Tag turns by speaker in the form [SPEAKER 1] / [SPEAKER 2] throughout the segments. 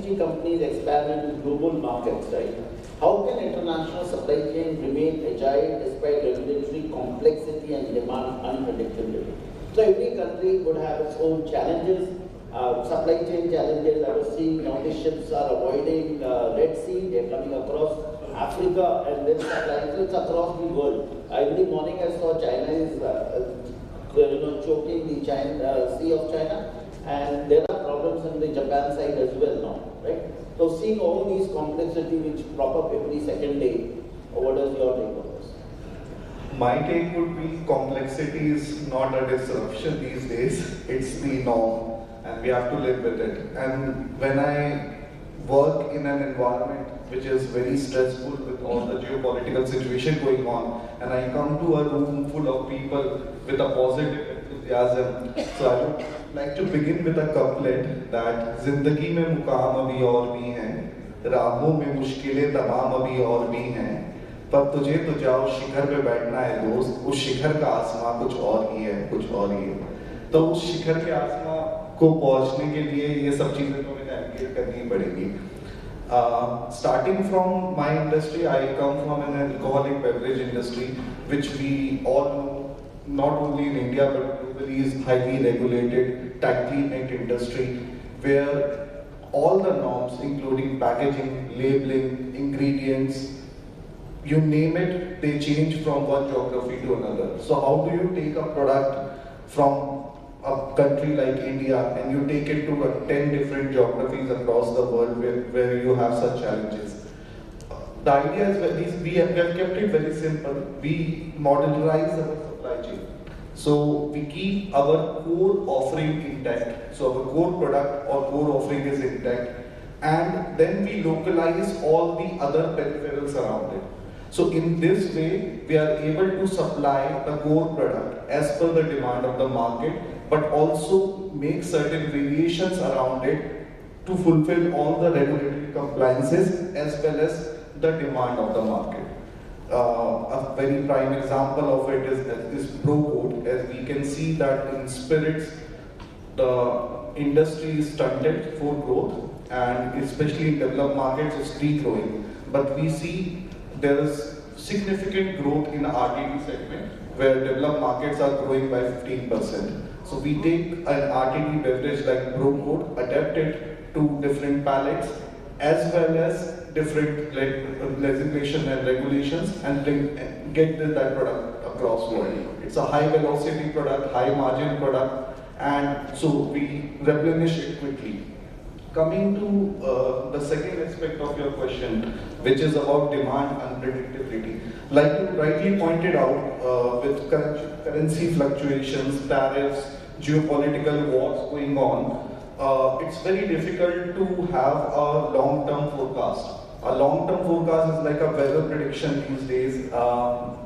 [SPEAKER 1] FMCG companies expand into global markets, right? How can international supply chain remain agile despite regulatory complexity and demand unpredictability? So every country would have its own challenges, supply chain challenges. I was seeing now the ships are avoiding Red Sea, they're coming across Africa and then supplying. So it's across the world. Every morning I saw China is choking the Sea of China, and there are problems in the Japan side as well now, right? So seeing all these complexity which crop up every second day, what is your take on this?
[SPEAKER 2] My take would be complexity is not a disruption these days, it's the norm and we have to live with it. And when I work in an environment which is very stressful with all the geopolitical situation going on, and I come to a room full of people with a positive enthusiasm, so I would like to begin with a couplet that ज़िंदगी में मुकाम अभी और भी हैं, राहों में मुश्किलें तमाम अभी और भी हैं, पर तुझे तो जाओ शिखर पे बैठना है दोस्त, उस शिखर का आसमां कुछ और ही है, कुछ और ही है। तो उस शिखर के आसमां को पहुंचने के लिए ये सब चीजें तो हमें नेविगेट करनी पड़ेगी। Starting from my industry, I come from an alcoholic beverage industry, which we all know, not only in India but globally is highly regulated, tightly knit industry, where all the norms, including packaging, labeling, ingredients, you name it, they change from one geography to another. So how do you take a product from a country like India and you take it to 10 different geographies across the world where you have such challenges? The idea is we have kept it very simple. We modularize our supply chain. So we keep our core offering intact. So our core product or core offering is intact. And then we localize all the other peripherals around it. So in this way, we are able to supply the core product as per the demand of the market, but also make certain variations around it to fulfill all the regulatory compliances as well as the demand of the market. A very prime example of it is Pro Code. As we can see that in spirits, the industry is stunted for growth, and especially in developed markets, it's degrowing. But we see there is significant growth in the RTD segment, where developed markets are growing by 15%. So we take an RTD beverage like Pro Code, adapt it to different palates, as well as different legislation and regulations, and get that product across world. It's a high velocity product, high margin product, and so we replenish it quickly. Coming to the second aspect of your question, which is about demand unpredictability. Like you rightly pointed out, with currency fluctuations, tariffs, geopolitical wars going on, it's very difficult to have a long-term forecast. A long-term forecast is like a weather prediction these days.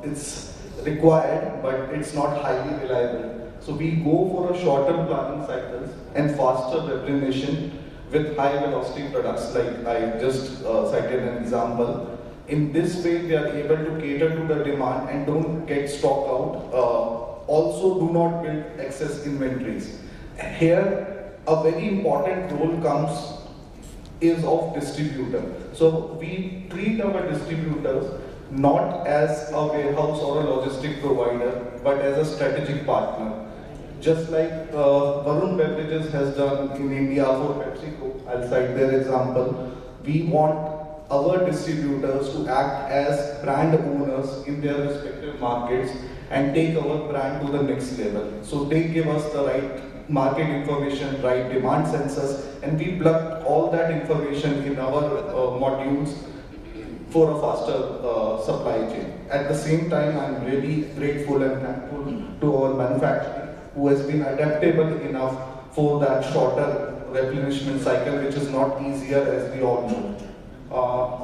[SPEAKER 2] It's required, but it's not highly reliable. So we go for a shorter planning cycles and faster replenishment with high velocity products, like I just cited an example. In this way, we are able to cater to the demand and don't get stock out. Also, do not build excess inventories. Here, a very important role is of distributor. So we treat our distributors not as a warehouse or a logistic provider, but as a strategic partner. Just like Varun Beverages has done in India for PepsiCo, I'll cite their example. We want our distributors to act as brand owners in their respective markets and take our brand to the next level. So they give us the right market information, right demand sensors, and we plug all that information in our modules for a faster supply chain. At the same time, I'm really grateful and thankful to our manufacturing, who has been adaptable enough for that shorter replenishment cycle, which is not easier, as we all know.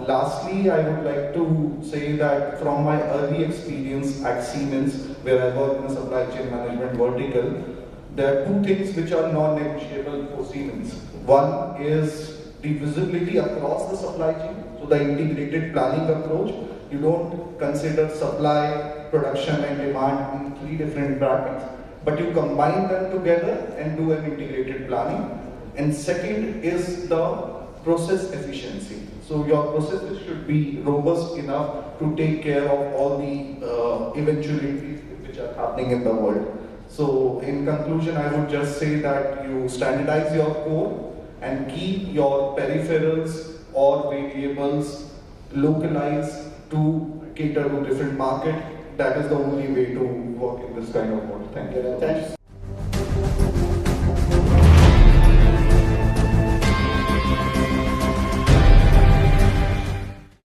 [SPEAKER 2] Lastly, I would like to say that from my early experience at Siemens, where I work in the supply chain management vertical, there are two things which are non-negotiable for Siemens. One is the visibility across the supply chain, so the integrated planning approach. You don't consider supply, production and demand in three different brackets, but you combine them together and do an integrated planning. And second is the process efficiency. So your processes should be robust enough to take care of all the eventualities which are happening in the world. So in conclusion, I would just say that you standardize your core and keep your peripherals or variables localized to cater to different market. That is the only way to work in this kind of world. Thank you.
[SPEAKER 1] Thanks.